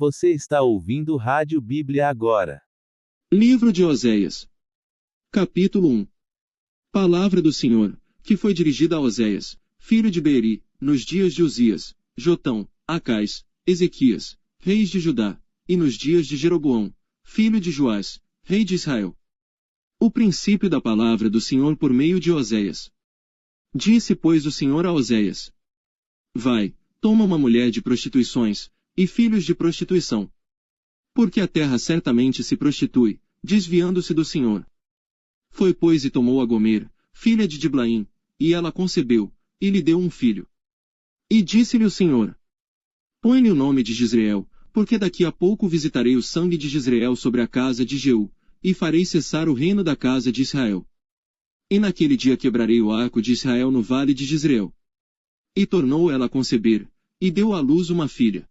Você está ouvindo Rádio Bíblia agora. Livro de Oséias. Capítulo 1. Palavra do Senhor, que foi dirigida a Oséias, filho de Beeri, nos dias de Uzias, Jotão, Acais, Ezequias, reis de Judá, e nos dias de Jeroboão, filho de Joás, rei de Israel. O princípio da palavra do Senhor por meio de Oséias. Disse, pois, o Senhor a Oséias: Vai, toma uma mulher de prostituições, e filhos de prostituição. Porque a terra certamente se prostitui, desviando-se do Senhor. Foi, pois, e tomou a Gomer, filha de Diblaim, e ela concebeu, e lhe deu um filho. E disse-lhe o Senhor: Põe-lhe o nome de Jezreel, porque daqui a pouco visitarei o sangue de Jezreel sobre a casa de Jeú, e farei cessar o reino da casa de Israel. E naquele dia quebrarei o arco de Israel no vale de Jezreel. E tornou ela a conceber, e deu à luz uma filha.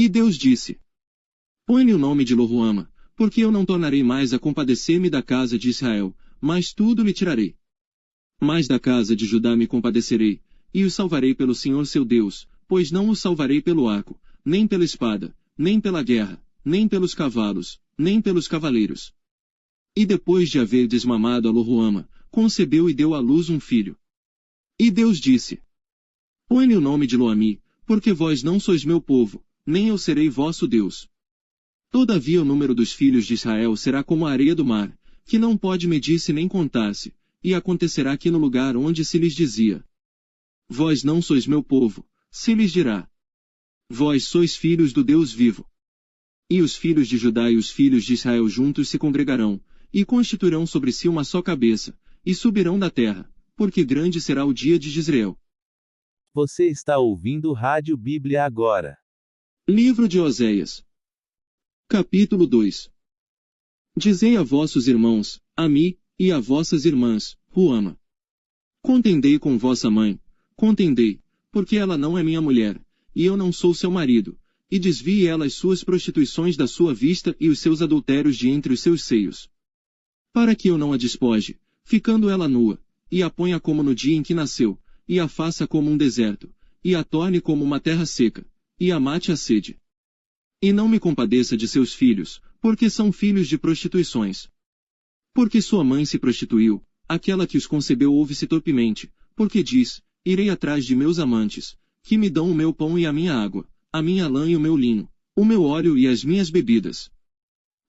E Deus disse: Põe-lhe o nome de Loruama, porque eu não tornarei mais a compadecer-me da casa de Israel, mas tudo lhe tirarei. Mas da casa de Judá me compadecerei, e os salvarei pelo Senhor seu Deus, pois não os salvarei pelo arco, nem pela espada, nem pela guerra, nem pelos cavalos, nem pelos cavaleiros. E depois de haver desmamado a Loruama, concebeu e deu à luz um filho. E Deus disse: Põe-lhe o nome de Loami, porque vós não sois meu povo, nem eu serei vosso Deus. Todavia o número dos filhos de Israel será como a areia do mar, que não pode medir-se nem contar-se, e acontecerá que no lugar onde se lhes dizia: Vós não sois meu povo, se lhes dirá: Vós sois filhos do Deus vivo. E os filhos de Judá e os filhos de Israel juntos se congregarão, e constituirão sobre si uma só cabeça, e subirão da terra, porque grande será o dia de Jezreel. Você está ouvindo Rádio Bíblia agora. Livro de Oséias. Capítulo 2. Dizei a vossos irmãos, Ami, e a vossas irmãs, Ruama. Contendei com vossa mãe, contendei, porque ela não é minha mulher, e eu não sou seu marido, e desvie ela as suas prostituições da sua vista e os seus adultérios de entre os seus seios. Para que eu não a despoje, ficando ela nua, e a ponha como no dia em que nasceu, e a faça como um deserto, e a torne como uma terra seca, e a mate a sede. E não me compadeça de seus filhos, porque são filhos de prostituições. Porque sua mãe se prostituiu, aquela que os concebeu ouve-se torpemente, porque diz: Irei atrás de meus amantes, que me dão o meu pão e a minha água, a minha lã e o meu linho, o meu óleo e as minhas bebidas.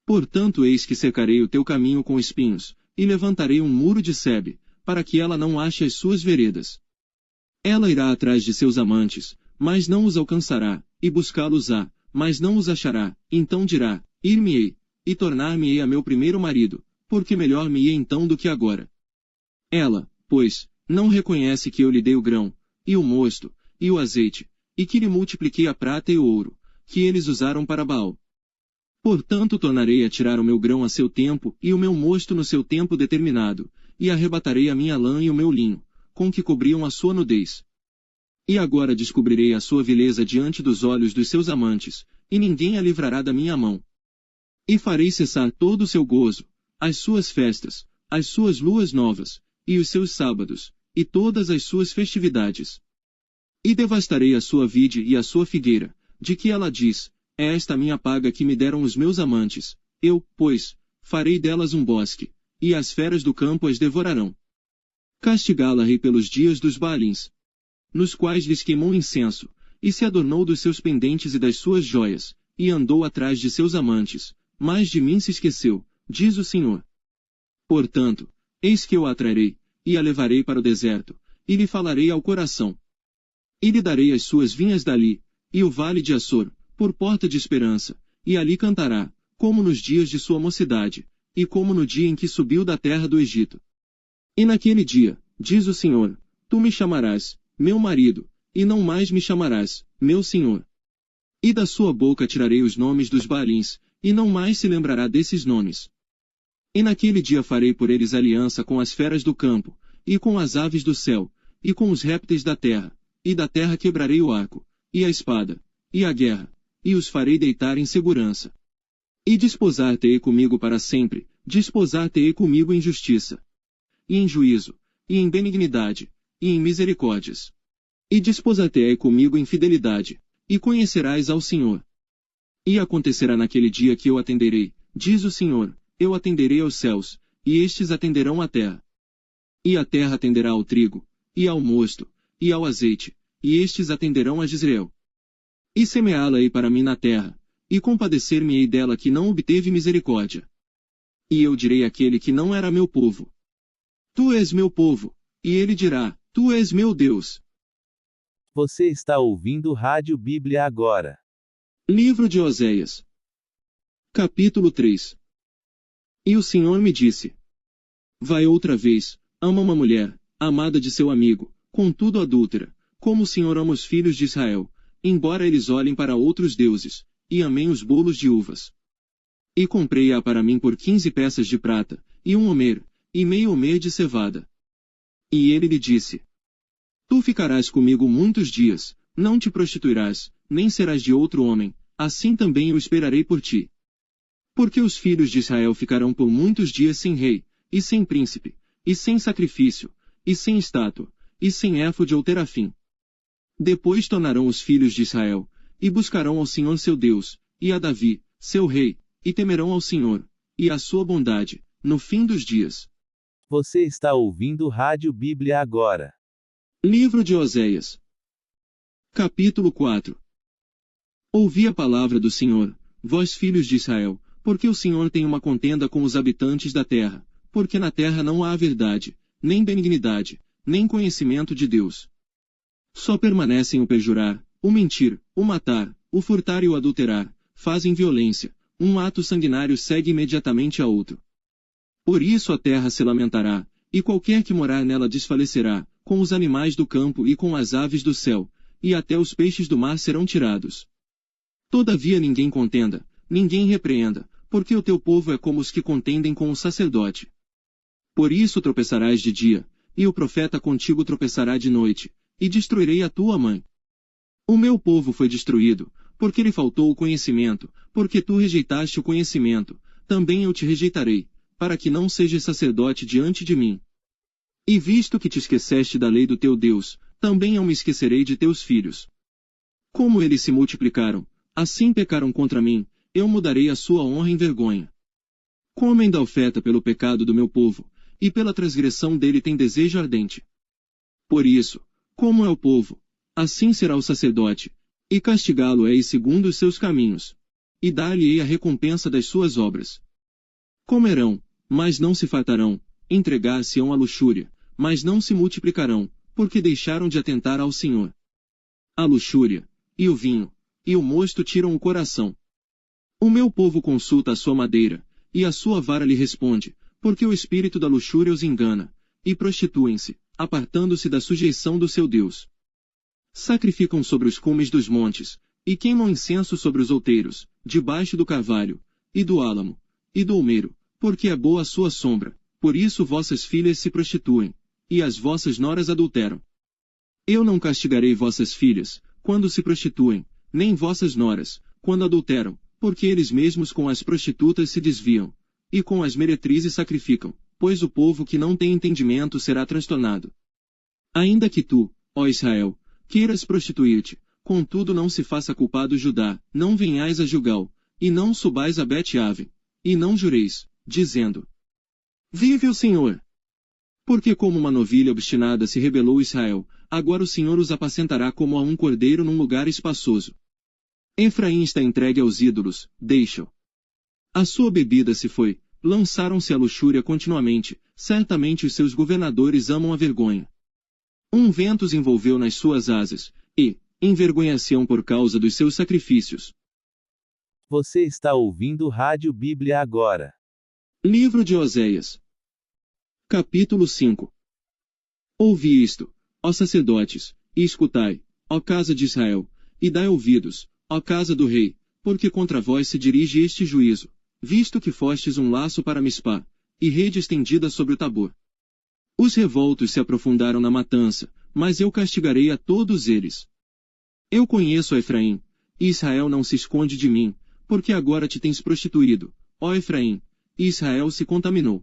Portanto eis que cercarei o teu caminho com espinhos, e levantarei um muro de sebe, para que ela não ache as suas veredas. Ela irá atrás de seus amantes, mas não os alcançará, e buscá-los-á, mas não os achará, então dirá: Ir-me-ei, e tornar-me-ei a meu primeiro marido, porque melhor me ia então do que agora. Ela, pois, não reconhece que eu lhe dei o grão, e o mosto, e o azeite, e que lhe multipliquei a prata e o ouro, que eles usaram para Baal. Portanto tornarei a tirar o meu grão a seu tempo, e o meu mosto no seu tempo determinado, e arrebatarei a minha lã e o meu linho, com que cobriam a sua nudez. E agora descobrirei a sua vileza diante dos olhos dos seus amantes, e ninguém a livrará da minha mão. E farei cessar todo o seu gozo, as suas festas, as suas luas novas, e os seus sábados, e todas as suas festividades. E devastarei a sua vide e a sua figueira, de que ela diz: É esta a minha paga que me deram os meus amantes. Eu, pois, farei delas um bosque, e as feras do campo as devorarão. Castigá-la-ei pelos dias dos Baalins, nos quais lhes queimou incenso, e se adornou dos seus pendentes e das suas joias, e andou atrás de seus amantes, mas de mim se esqueceu, diz o Senhor. Portanto, eis que eu a atrairei, e a levarei para o deserto, e lhe falarei ao coração. E lhe darei as suas vinhas dali, e o vale de Açor, por porta de esperança, e ali cantará, como nos dias de sua mocidade, e como no dia em que subiu da terra do Egito. E naquele dia, diz o Senhor, tu me chamarás, meu marido, e não mais me chamarás, meu senhor. E da sua boca tirarei os nomes dos Baalins, e não mais se lembrará desses nomes. E naquele dia farei por eles aliança com as feras do campo, e com as aves do céu, e com os répteis da terra, e da terra quebrarei o arco, e a espada, e a guerra, e os farei deitar em segurança. E desposar-te-ei comigo para sempre, desposar-te-ei comigo em justiça, e em juízo, e em benignidade, e em misericórdias. E desposar-te-ei comigo em fidelidade, e conhecerás ao Senhor. E acontecerá naquele dia que eu atenderei, diz o Senhor, eu atenderei aos céus, e estes atenderão à terra. E a terra atenderá ao trigo, e ao mosto, e ao azeite, e estes atenderão a Jezreel. E semeá-la-ei para mim na terra, e compadecer-me-ei dela que não obteve misericórdia. E eu direi àquele que não era meu povo: Tu és meu povo, e ele dirá: Tu és meu Deus. Você está ouvindo Rádio Bíblia agora. Livro de Oséias. Capítulo 3. E o Senhor me disse: Vai outra vez, ama uma mulher, amada de seu amigo, contudo adúltera, como o Senhor ama os filhos de Israel, embora eles olhem para outros deuses, e amem os bolos de uvas. E comprei-a para mim por 15 peças de prata, e um homer, e meio homer de cevada. E ele lhe disse: Tu ficarás comigo muitos dias, não te prostituirás, nem serás de outro homem, assim também eu esperarei por ti. Porque os filhos de Israel ficarão por muitos dias sem rei, e sem príncipe, e sem sacrifício, e sem estátua, e sem éfode ou terafim. Depois tornarão os filhos de Israel, e buscarão ao Senhor seu Deus, e a Davi, seu rei, e temerão ao Senhor, e a sua bondade, no fim dos dias. Você está ouvindo Rádio Bíblia agora. Livro de Oséias. Capítulo 4. Ouvi a palavra do Senhor, vós filhos de Israel, porque o Senhor tem uma contenda com os habitantes da terra, porque na terra não há verdade, nem benignidade, nem conhecimento de Deus. Só permanecem o perjurar, o mentir, o matar, o furtar e o adulterar, fazem violência, um ato sanguinário segue imediatamente a outro. Por isso a terra se lamentará, e qualquer que morar nela desfalecerá, com os animais do campo e com as aves do céu, e até os peixes do mar serão tirados. Todavia ninguém contenda, ninguém repreenda, porque o teu povo é como os que contendem com o sacerdote. Por isso tropeçarás de dia, e o profeta contigo tropeçará de noite, e destruirei a tua mãe. O meu povo foi destruído, porque lhe faltou o conhecimento, porque tu rejeitaste o conhecimento, também eu te rejeitarei, para que não sejas sacerdote diante de mim. E visto que te esqueceste da lei do teu Deus, também eu me esquecerei de teus filhos. Como eles se multiplicaram, assim pecaram contra mim, eu mudarei a sua honra em vergonha. Comem da oferta pelo pecado do meu povo, e pela transgressão dele tem desejo ardente. Por isso, como é o povo, assim será o sacerdote, e castigá-lo-ei segundo os seus caminhos, e dar-lhe-ei a recompensa das suas obras. Comerão, mas não se fartarão, entregar-se-ão à luxúria, mas não se multiplicarão, porque deixaram de atentar ao Senhor. A luxúria, e o vinho, e o mosto tiram o coração. O meu povo consulta a sua madeira, e a sua vara lhe responde, porque o espírito da luxúria os engana, e prostituem-se, apartando-se da sujeição do seu Deus. Sacrificam sobre os cumes dos montes, e queimam incenso sobre os outeiros, debaixo do carvalho, e do álamo, e do almeiro, porque é boa a sua sombra, por isso vossas filhas se prostituem, e as vossas noras adulteram. Eu não castigarei vossas filhas, quando se prostituem, nem vossas noras, quando adulteram, porque eles mesmos com as prostitutas se desviam, e com as meretrizes sacrificam, pois o povo que não tem entendimento será transtornado. Ainda que tu, ó Israel, queiras prostituir-te, contudo não se faça culpado Judá, não venhais a Gilgal, e não subais a Bet-Aven, e não jureis, dizendo: Vive o Senhor! Porque como uma novilha obstinada se rebelou Israel, agora o Senhor os apacentará como a um cordeiro num lugar espaçoso. Efraim está entregue aos ídolos, deixa-o. A sua bebida se foi, lançaram-se à luxúria continuamente, certamente os seus governadores amam a vergonha. Um vento os envolveu nas suas asas, e envergonhar-se-ão por causa dos seus sacrifícios. Você está ouvindo Rádio Bíblia agora. Livro de Oséias. Capítulo 5. Ouvi isto, ó sacerdotes, e escutai, ó casa de Israel, e dai ouvidos, ó casa do rei, porque contra vós se dirige este juízo, visto que fostes um laço para Mispá, e rede estendida sobre o Tabor. Os revoltos se aprofundaram na matança, mas eu castigarei a todos eles. Eu conheço a Efraim, e Israel não se esconde de mim, porque agora te tens prostituído, ó Efraim, e Israel se contaminou.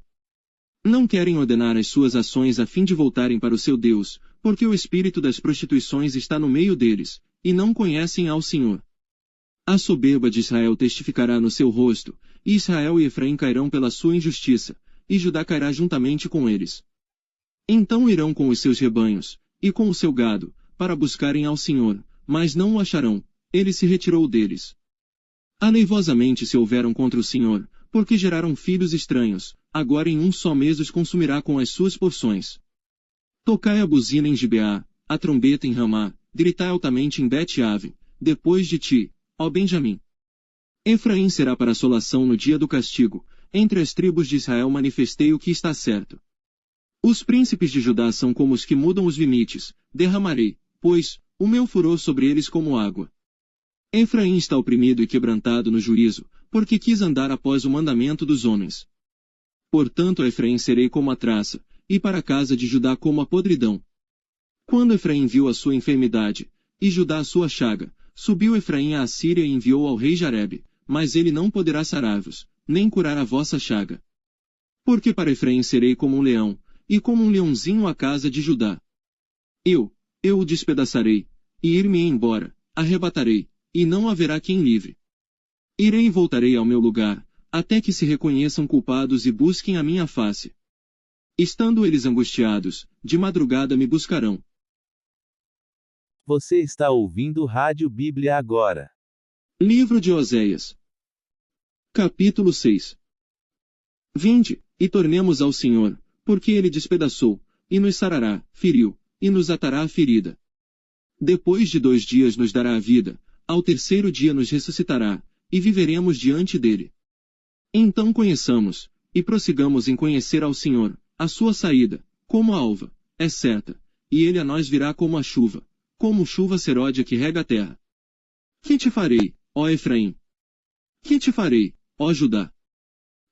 Não querem ordenar as suas ações a fim de voltarem para o seu Deus, porque o espírito das prostituições está no meio deles, e não conhecem ao Senhor. A soberba de Israel testificará no seu rosto, e Israel e Efraim cairão pela sua injustiça, e Judá cairá juntamente com eles. Então irão com os seus rebanhos, e com o seu gado, para buscarem ao Senhor, mas não o acharão, ele se retirou deles. Aleivosamente se houveram contra o Senhor, porque geraram filhos estranhos, agora em um só mês os consumirá com as suas porções. Tocai a buzina em Gibeá, a trombeta em Ramá, gritai altamente em Bet-Aven, depois de ti, ó Benjamim. Efraim será para assolação no dia do castigo, entre as tribos de Israel manifestei o que está certo. Os príncipes de Judá são como os que mudam os limites, derramarei, pois, o meu furor sobre eles como água. Efraim está oprimido e quebrantado no juízo, porque quis andar após o mandamento dos homens. Portanto a Efraim serei como a traça, e para a casa de Judá como a podridão. Quando Efraim viu a sua enfermidade, e Judá a sua chaga, subiu Efraim à Assíria e enviou ao rei Jarebe, mas ele não poderá sarar-vos, nem curar a vossa chaga. Porque para Efraim serei como um leão, e como um leãozinho à casa de Judá. Eu o despedaçarei, e ir-me embora, arrebatarei, e não haverá quem livre. Irei e voltarei ao meu lugar, até que se reconheçam culpados e busquem a minha face. Estando eles angustiados, de madrugada me buscarão. Você está ouvindo Rádio Bíblia agora. Livro de Oséias. Capítulo 6. Vinde, e tornemos ao Senhor, porque ele despedaçou, e nos sarará, feriu, e nos atará a ferida. Depois de 2 dias nos dará a vida, ao terceiro dia nos ressuscitará, e viveremos diante dele. Então conheçamos, e prossigamos em conhecer ao Senhor, a sua saída, como a alva, é certa, e ele a nós virá como a chuva, como chuva seródia que rega a terra. Que te farei, ó Efraim? Que te farei, ó Judá?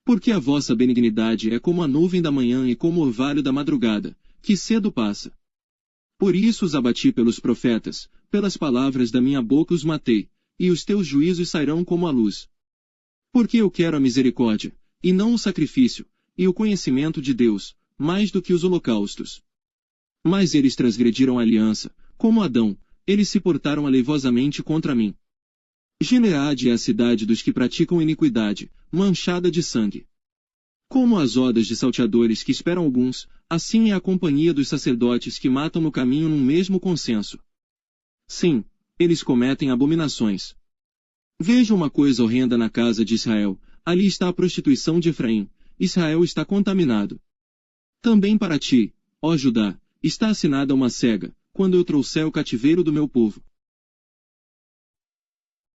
Porque a vossa benignidade é como a nuvem da manhã e como o orvalho da madrugada, que cedo passa. Por isso os abati pelos profetas, pelas palavras da minha boca os matei, e os teus juízos sairão como a luz. Porque eu quero a misericórdia, e não o sacrifício, e o conhecimento de Deus, mais do que os holocaustos. Mas eles transgrediram a aliança, como Adão, eles se portaram aleivosamente contra mim. Gileade é a cidade dos que praticam iniquidade, manchada de sangue. Como as odas de salteadores que esperam alguns, assim é a companhia dos sacerdotes que matam no caminho num mesmo consenso. Sim, eles cometem abominações. Veja uma coisa horrenda na casa de Israel, ali está a prostituição de Efraim, Israel está contaminado. Também para ti, ó Judá, está assinada uma cega, quando eu trouxer o cativeiro do meu povo.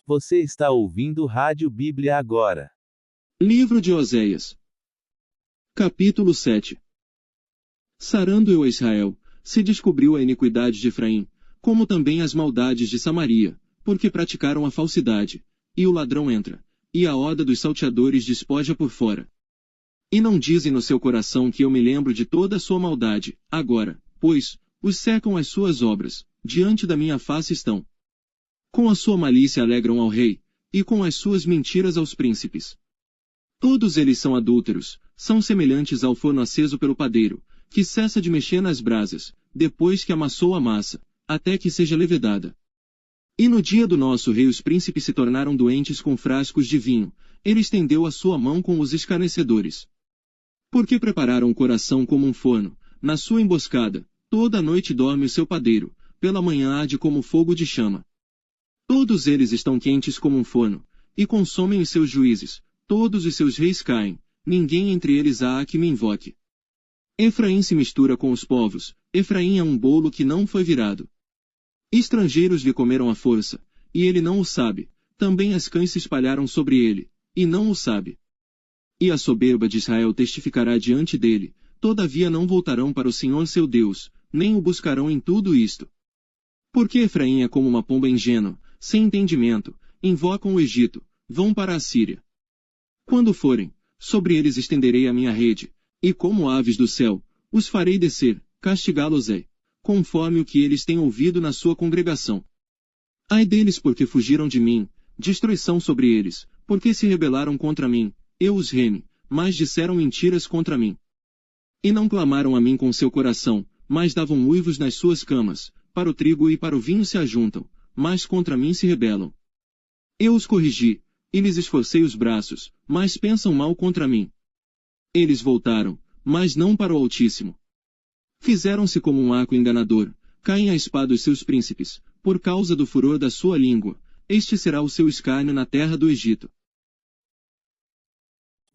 Você está ouvindo Rádio Bíblia agora. Livro de Oséias. Capítulo 7. Sarando eu a Israel, se descobriu a iniquidade de Efraim, como também as maldades de Samaria, porque praticaram a falsidade, e o ladrão entra, e a horda dos salteadores despoja por fora. E não dizem no seu coração que eu me lembro de toda a sua maldade, agora, pois, os secam as suas obras, diante da minha face estão. Com a sua malícia alegram ao rei, e com as suas mentiras aos príncipes. Todos eles são adúlteros, são semelhantes ao forno aceso pelo padeiro, que cessa de mexer nas brasas, depois que amassou a massa, até que seja levedada. E no dia do nosso rei os príncipes se tornaram doentes com frascos de vinho, ele estendeu a sua mão com os escarnecedores. Porque prepararam o coração como um forno, na sua emboscada, toda a noite dorme o seu padeiro, pela manhã arde como fogo de chama. Todos eles estão quentes como um forno, e consomem os seus juízes, todos os seus reis caem, ninguém entre eles há que me invoque. Efraim se mistura com os povos, Efraim é um bolo que não foi virado. Estrangeiros lhe comeram à força, e ele não o sabe, também as cães se espalharam sobre ele, e não o sabe. E a soberba de Israel testificará diante dele, todavia não voltarão para o Senhor seu Deus, nem o buscarão em tudo isto. Porque Efraim é como uma pomba ingênua, sem entendimento, invocam o Egito, vão para a Síria. Quando forem, sobre eles estenderei a minha rede, e como aves do céu, os farei descer, castigá-los-ei, conforme o que eles têm ouvido na sua congregação. Ai deles porque fugiram de mim, destruição sobre eles, porque se rebelaram contra mim, eu os reme, mas disseram mentiras contra mim. E não clamaram a mim com seu coração, mas davam uivos nas suas camas, para o trigo e para o vinho se ajuntam, mas contra mim se rebelam. Eu os corrigi, e lhes esforcei os braços, mas pensam mal contra mim. Eles voltaram, mas não para o Altíssimo. Fizeram-se como um arco enganador, caem à espada os seus príncipes, por causa do furor da sua língua, este será o seu escárnio na terra do Egito.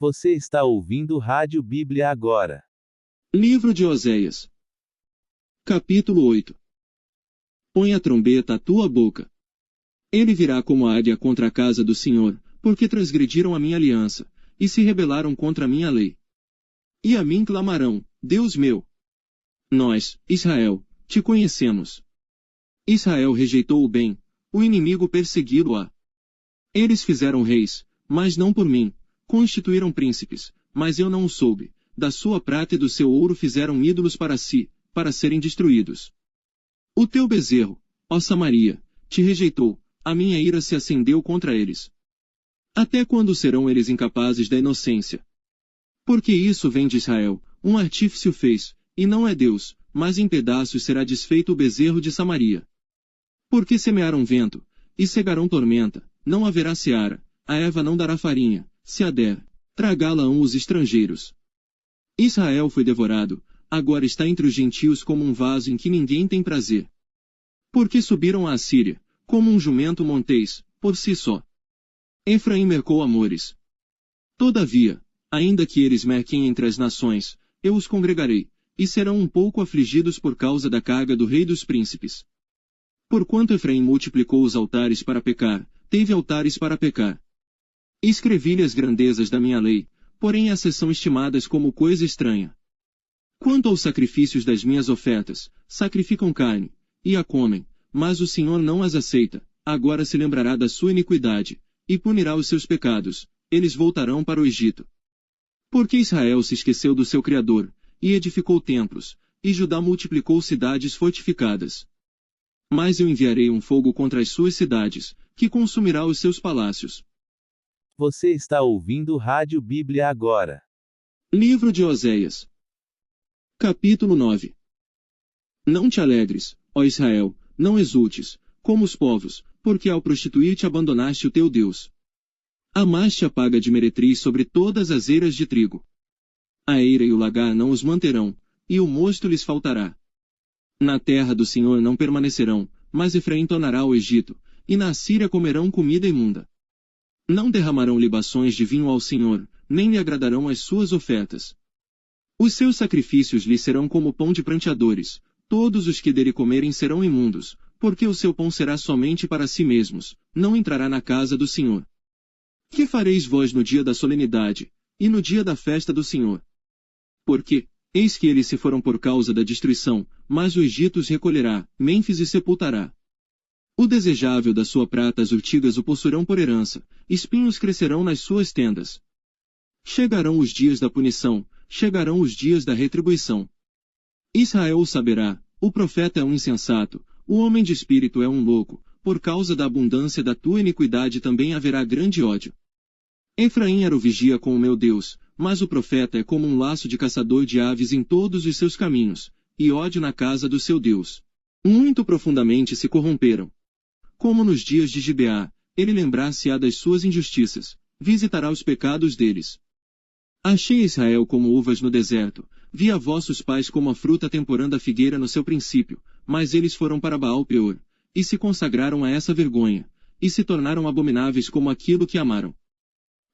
Você está ouvindo Rádio Bíblia agora. Livro de Oséias. Capítulo 8. Põe a trombeta à tua boca. Ele virá como a águia contra a casa do Senhor, porque transgrediram a minha aliança, e se rebelaram contra a minha lei. E a mim clamarão, Deus meu. Nós, Israel, te conhecemos. Israel rejeitou o bem, o inimigo perseguiu-a. Eles fizeram reis, mas não por mim, constituíram príncipes, mas eu não o soube. Da sua prata e do seu ouro fizeram ídolos para si, para serem destruídos. O teu bezerro, ó Samaria, te rejeitou, a minha ira se acendeu contra eles. Até quando serão eles incapazes da inocência? Porque isso vem de Israel, um artífice o fez, e não é Deus, mas em pedaços será desfeito o bezerro de Samaria. Porque semearam vento, e cegarão tormenta, não haverá seara, a erva não dará farinha, se a der, tragá-la-ão os estrangeiros. Israel foi devorado, agora está entre os gentios como um vaso em que ninguém tem prazer. Porque subiram a Assíria, como um jumento montês, por si só. Efraim mercou amores. Todavia, ainda que eles merquem entre as nações, eu os congregarei, e serão um pouco afligidos por causa da carga do rei dos príncipes. Porquanto Efraim multiplicou os altares para pecar, teve altares para pecar. Escrevi-lhe as grandezas da minha lei, porém essas são estimadas como coisa estranha. Quanto aos sacrifícios das minhas ofertas, sacrificam carne, e a comem, mas o Senhor não as aceita, agora se lembrará da sua iniquidade, e punirá os seus pecados, eles voltarão para o Egito. Porque Israel se esqueceu do seu Criador, e edificou templos, e Judá multiplicou cidades fortificadas. Mas eu enviarei um fogo contra as suas cidades, que consumirá os seus palácios. Você está ouvindo Rádio Bíblia agora. Livro de Oséias. Capítulo 9. Não te alegres, ó Israel, não exultes, como os povos, porque ao prostituir-te abandonaste o teu Deus. Amaste a paga de meretriz sobre todas as eiras de trigo. A eira e o lagar não os manterão, e o mosto lhes faltará. Na terra do Senhor não permanecerão, mas Efraim tornará ao Egito, e na Assíria comerão comida imunda. Não derramarão libações de vinho ao Senhor, nem lhe agradarão as suas ofertas. Os seus sacrifícios lhe serão como pão de pranteadores, todos os que dele comerem serão imundos, porque o seu pão será somente para si mesmos, não entrará na casa do Senhor. Que fareis vós no dia da solenidade, e no dia da festa do Senhor? Porque, eis que eles se foram por causa da destruição, mas o Egito os recolherá, Mênfis e sepultará. O desejável da sua prata as urtigas o possuirão por herança, espinhos crescerão nas suas tendas. Chegarão os dias da punição, chegarão os dias da retribuição. Israel o saberá, o profeta é um insensato, o homem de espírito é um louco, por causa da abundância da tua iniquidade também haverá grande ódio. Efraim era o vigia com o meu Deus, mas o profeta é como um laço de caçador de aves em todos os seus caminhos, e ódio na casa do seu Deus. Muito profundamente se corromperam. Como nos dias de Gibeá, ele lembrar-se-á das suas injustiças, visitará os pecados deles. Achei Israel como uvas no deserto, vi a vossos pais como a fruta temporã da figueira no seu princípio, mas eles foram para Baal-Peor, e se consagraram a essa vergonha, e se tornaram abomináveis como aquilo que amaram.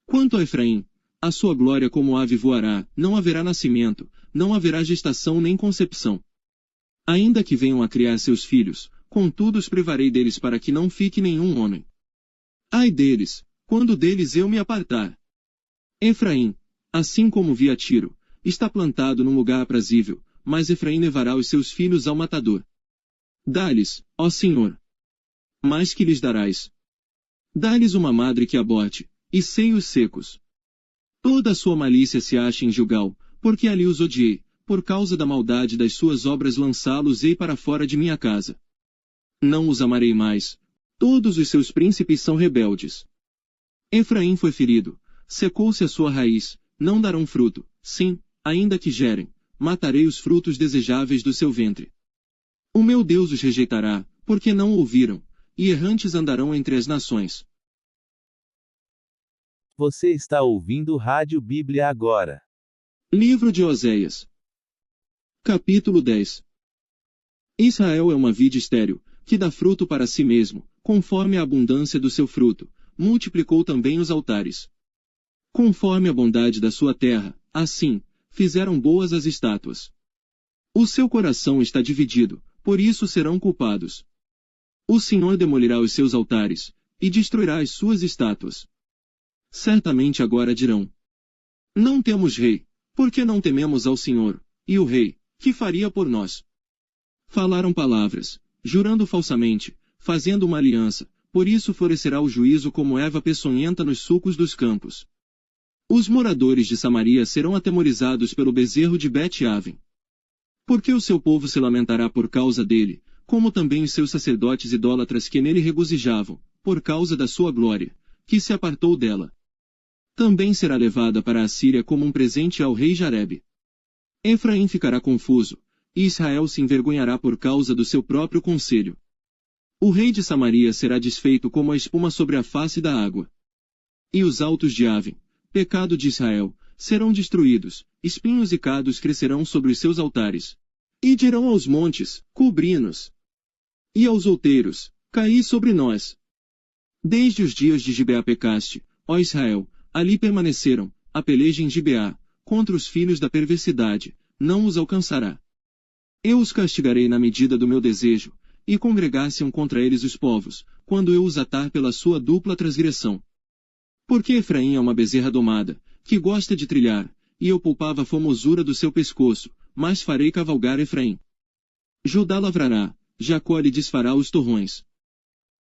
Quanto a Efraim, a sua glória como ave voará, não haverá nascimento, não haverá gestação nem concepção. Ainda que venham a criar seus filhos, contudo os privarei deles para que não fique nenhum homem. Ai deles, quando deles eu me apartar. Efraim, assim como vi a Tiro, está plantado num lugar aprazível, mas Efraim levará os seus filhos ao matador. Dá-lhes, ó Senhor. Mais que lhes darás? Dá-lhes uma madre que aborte, e seios secos. Toda a sua malícia se acha em Gilgal, porque ali os odiei, por causa da maldade das suas obras lançá-los-ei para fora de minha casa. Não os amarei mais, todos os seus príncipes são rebeldes. Efraim foi ferido, secou-se a sua raiz, não darão fruto, sim, ainda que gerem, matarei os frutos desejáveis do seu ventre. O meu Deus os rejeitará, porque não o ouviram, e errantes andarão entre as nações. Você está ouvindo Rádio Bíblia agora. Livro de Oséias. Capítulo 10. Israel é uma vide estéril, que dá fruto para si mesmo, conforme a abundância do seu fruto, multiplicou também os altares. Conforme a bondade da sua terra, assim, fizeram boas as estátuas. O seu coração está dividido, por isso serão culpados. O Senhor demolirá os seus altares, e destruirá as suas estátuas. Certamente agora dirão: não temos rei, porque não tememos ao Senhor, e o rei, que faria por nós? Falaram palavras, jurando falsamente, fazendo uma aliança, por isso florescerá o juízo como erva peçonhenta nos sulcos dos campos. Os moradores de Samaria serão atemorizados pelo bezerro de Bet-Aven. Porque o seu povo se lamentará por causa dele, como também os seus sacerdotes idólatras que nele regozijavam, por causa da sua glória, que se apartou dela. Também será levada para a Assíria como um presente ao rei Jarebe. Efraim ficará confuso, e Israel se envergonhará por causa do seu próprio conselho. O rei de Samaria será desfeito como a espuma sobre a face da água. E os altos de Aven, pecado de Israel, serão destruídos, espinhos e cados crescerão sobre os seus altares. E dirão aos montes, cobri-nos. E aos outeiros, caí sobre nós. Desde os dias de Gibeá pecaste, ó Israel, ali permaneceram, a peleja em Gibeá, contra os filhos da perversidade, não os alcançará. Eu os castigarei na medida do meu desejo, e congregar-se-ão contra eles os povos, quando eu os atar pela sua dupla transgressão. Porque Efraim é uma bezerra domada, que gosta de trilhar, e eu poupava a formosura do seu pescoço, mas farei cavalgar Efraim. Judá lavrará, Jacó lhe desfará os torrões.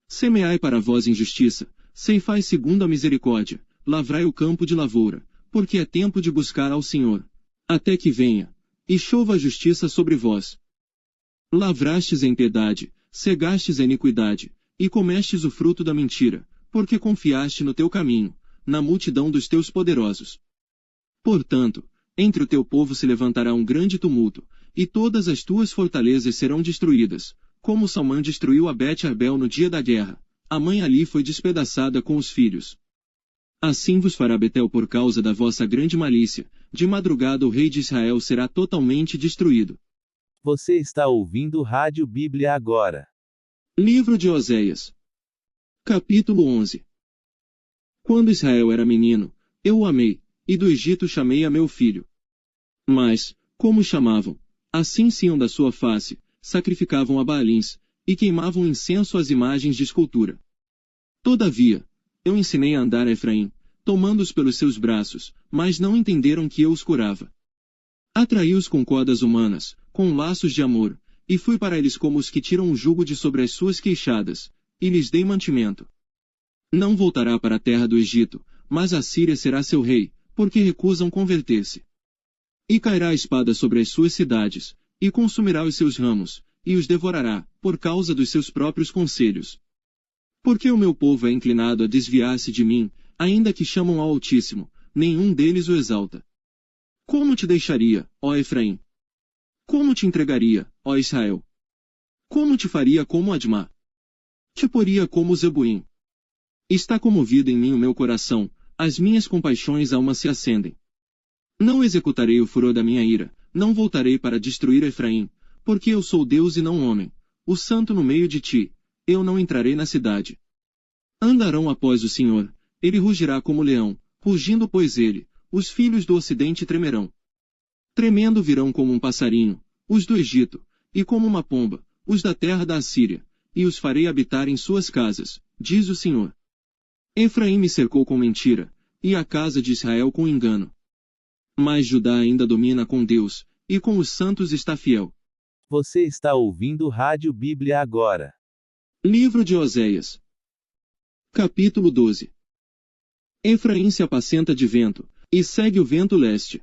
Semeai para vós injustiça, ceifai segundo a misericórdia, lavrai o campo de lavoura, porque é tempo de buscar ao Senhor, até que venha, e chova a justiça sobre vós. Lavrastes em piedade, cegastes a iniquidade, e comestes o fruto da mentira, porque confiaste no teu caminho, na multidão dos teus poderosos. Portanto, entre o teu povo se levantará um grande tumulto, e todas as tuas fortalezas serão destruídas, como Salmã destruiu a Bet-Arbel no dia da guerra, a mãe ali foi despedaçada com os filhos. Assim vos fará Betel por causa da vossa grande malícia, de madrugada o rei de Israel será totalmente destruído. Você está ouvindo Rádio Bíblia agora. Livro de Oséias. Capítulo 11. Quando Israel era menino, eu o amei, e do Egito chamei a meu filho. Mas, como o chamavam, assim se iam da sua face, sacrificavam a Baalins, e queimavam incenso às imagens de escultura. Todavia, eu ensinei a andar a Efraim, tomando-os pelos seus braços, mas não entenderam que eu os curava. Atraí-os com cordas humanas, com laços de amor, e fui para eles como os que tiram o jugo de sobre as suas queixadas, e lhes dei mantimento. Não voltará para a terra do Egito, mas a Síria será seu rei, porque recusam converter-se. E cairá a espada sobre as suas cidades, e consumirá os seus ramos, e os devorará, por causa dos seus próprios conselhos. Porque o meu povo é inclinado a desviar-se de mim, ainda que chamam ao Altíssimo, nenhum deles o exalta. Como te deixaria, ó Efraim? Como te entregaria, ó Israel? Como te faria como Admá? Te poria como Zebuim? Está comovido em mim o meu coração, as minhas compaixões alma se acendem. Não executarei o furor da minha ira, não voltarei para destruir Efraim, porque eu sou Deus e não homem, o santo no meio de ti, eu não entrarei na cidade. Andarão após o Senhor, ele rugirá como leão, rugindo pois ele, os filhos do ocidente tremerão. Tremendo virão como um passarinho, os do Egito, e como uma pomba, os da terra da Assíria, e os farei habitar em suas casas, diz o Senhor. Efraim me cercou com mentira, e a casa de Israel com engano. Mas Judá ainda domina com Deus, e com os santos está fiel. Você está ouvindo Rádio Bíblia agora. Livro de Oséias. Capítulo 12. Efraim se apacenta de vento, e segue o vento leste.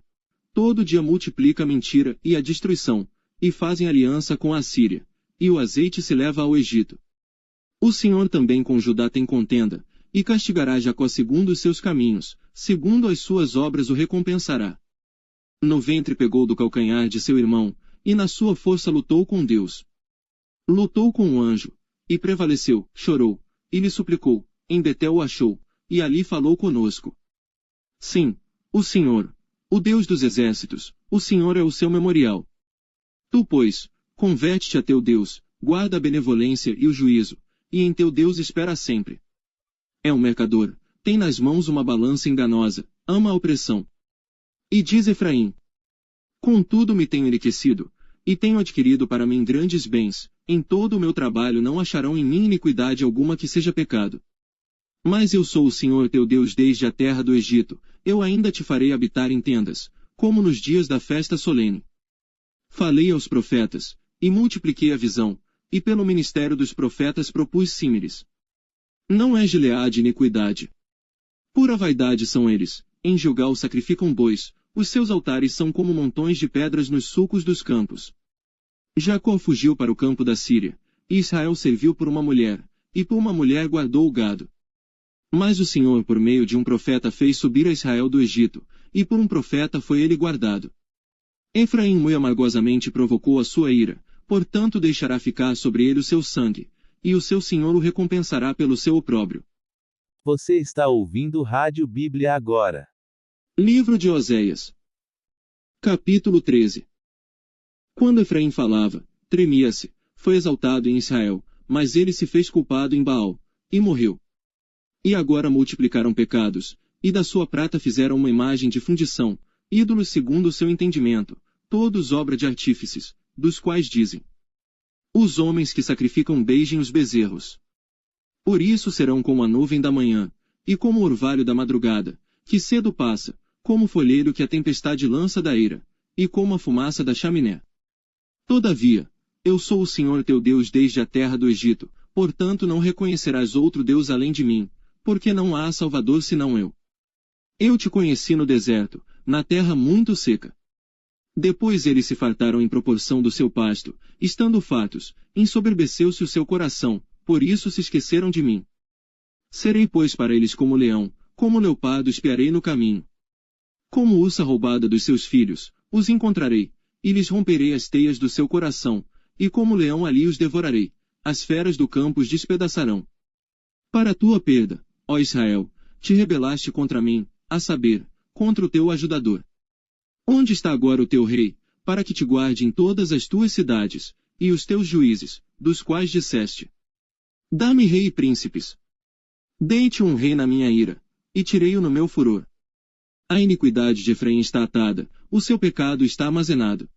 Todo dia multiplica a mentira e a destruição, e fazem aliança com a Assíria, e o azeite se leva ao Egito. O Senhor também com Judá tem contenda, e castigará Jacó segundo os seus caminhos, segundo as suas obras o recompensará. No ventre pegou do calcanhar de seu irmão, e na sua força lutou com Deus. Lutou com o anjo, e prevaleceu, chorou, e lhe suplicou, em Betel o achou, e ali falou conosco. Sim, o Senhor, o Deus dos exércitos, o Senhor é o seu memorial. Tu, pois, converte-te a teu Deus, guarda a benevolência e o juízo, e em teu Deus espera sempre. É um mercador, tem nas mãos uma balança enganosa, ama a opressão. E diz Efraim: contudo me tenho enriquecido, e tenho adquirido para mim grandes bens, em todo o meu trabalho não acharão em mim iniquidade alguma que seja pecado. Mas eu sou o Senhor teu Deus desde a terra do Egito, eu ainda te farei habitar em tendas, como nos dias da festa solene. Falei aos profetas, e multipliquei a visão, e pelo ministério dos profetas propus símiles. Não é Gileade iniquidade. Pura vaidade são eles, em Gilgal sacrificam bois, os seus altares são como montões de pedras nos sulcos dos campos. Jacó fugiu para o campo da Síria, e Israel serviu por uma mulher, e por uma mulher guardou o gado. Mas o Senhor por meio de um profeta fez subir a Israel do Egito, e por um profeta foi ele guardado. Efraim muito amargosamente provocou a sua ira, portanto deixará ficar sobre ele o seu sangue, e o seu Senhor o recompensará pelo seu opróbrio. Você está ouvindo Rádio Bíblia agora. Livro de Oséias. Capítulo 13. Quando Efraim falava, tremia-se, foi exaltado em Israel, mas ele se fez culpado em Baal, e morreu. E agora multiplicaram pecados, e da sua prata fizeram uma imagem de fundição, ídolos segundo o seu entendimento, todos obra de artífices, dos quais dizem: os homens que sacrificam beijem os bezerros. Por isso serão como a nuvem da manhã, e como o orvalho da madrugada, que cedo passa, como o folheiro que a tempestade lança da eira, e como a fumaça da chaminé. Todavia, eu sou o Senhor teu Deus desde a terra do Egito, portanto não reconhecerás outro Deus além de mim, porque não há Salvador senão eu. Eu te conheci no deserto, na terra muito seca. Depois eles se fartaram em proporção do seu pasto, estando fartos, ensoberbeceu-se o seu coração, por isso se esqueceram de mim. Serei pois para eles como leão, como leopardo espiarei no caminho. Como ursa roubada dos seus filhos, os encontrarei, e lhes romperei as teias do seu coração, e como leão ali os devorarei, as feras do campo os despedaçarão. Para tua perda, ó Israel, te rebelaste contra mim, a saber, contra o teu ajudador. Onde está agora o teu rei, para que te guarde em todas as tuas cidades, e os teus juízes, dos quais disseste: dá-me rei e príncipes. Dei-te um rei na minha ira, e tirei-o no meu furor. A iniquidade de Efraim está atada, o seu pecado está armazenado.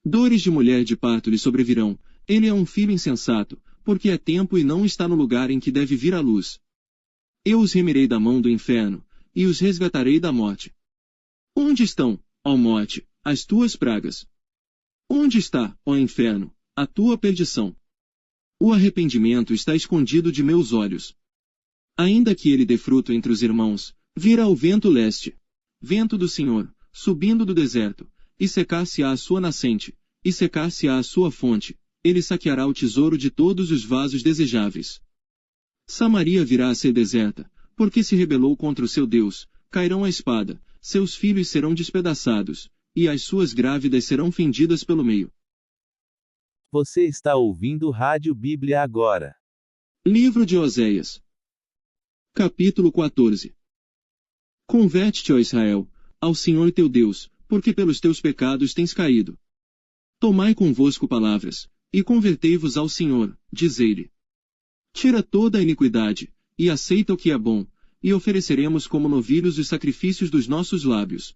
Dores de mulher de parto lhe sobrevirão, ele é um filho insensato, porque é tempo e não está no lugar em que deve vir a luz. Eu os remirei da mão do inferno, e os resgatarei da morte. Onde estão, ó morte, as tuas pragas? Onde está, ó inferno, a tua perdição? O arrependimento está escondido de meus olhos. Ainda que ele dê fruto entre os irmãos, virá o vento leste, vento do Senhor, subindo do deserto, e secar-se-á a sua nascente, e secar-se-á a sua fonte, ele saqueará o tesouro de todos os vasos desejáveis. Samaria virá a ser deserta, porque se rebelou contra o seu Deus, cairão a espada, seus filhos serão despedaçados, e as suas grávidas serão fendidas pelo meio. Você está ouvindo Rádio Bíblia agora. Livro de Oséias. Capítulo 14. Converte-te, ó Israel, ao Senhor teu Deus, porque pelos teus pecados tens caído. Tomai convosco palavras, e convertei-vos ao Senhor, dizei-lhe: tira toda a iniquidade, e aceita o que é bom, e ofereceremos como novilhos os sacrifícios dos nossos lábios.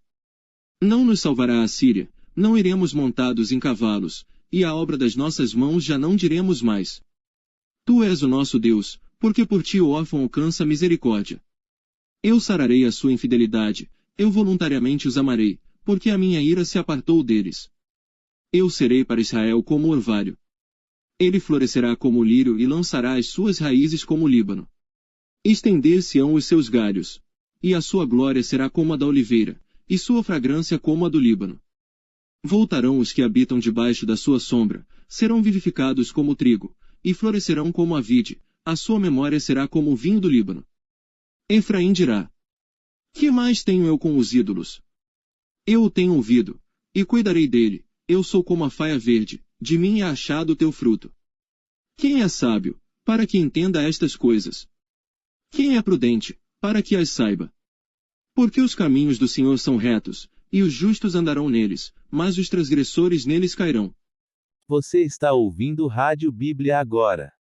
Não nos salvará a Síria, não iremos montados em cavalos, e a obra das nossas mãos já não diremos mais. Tu és o nosso Deus, porque por ti o órfão alcança misericórdia. Eu sararei a sua infidelidade, eu voluntariamente os amarei, porque a minha ira se apartou deles. Eu serei para Israel como o orvalho. Ele florescerá como o lírio e lançará as suas raízes como o Líbano. Estender-se-ão os seus galhos, e a sua glória será como a da oliveira, e sua fragrância como a do Líbano. Voltarão os que habitam debaixo da sua sombra, serão vivificados como o trigo, e florescerão como a vide, a sua memória será como o vinho do Líbano. Efraim dirá: que mais tenho eu com os ídolos? Eu o tenho ouvido, e cuidarei dele, eu sou como a faia verde, de mim é achado o teu fruto. Quem é sábio, para que entenda estas coisas? Quem é prudente, para que as saiba? Porque os caminhos do Senhor são retos, e os justos andarão neles, mas os transgressores neles cairão. Você está ouvindo Rádio Bíblia Agora.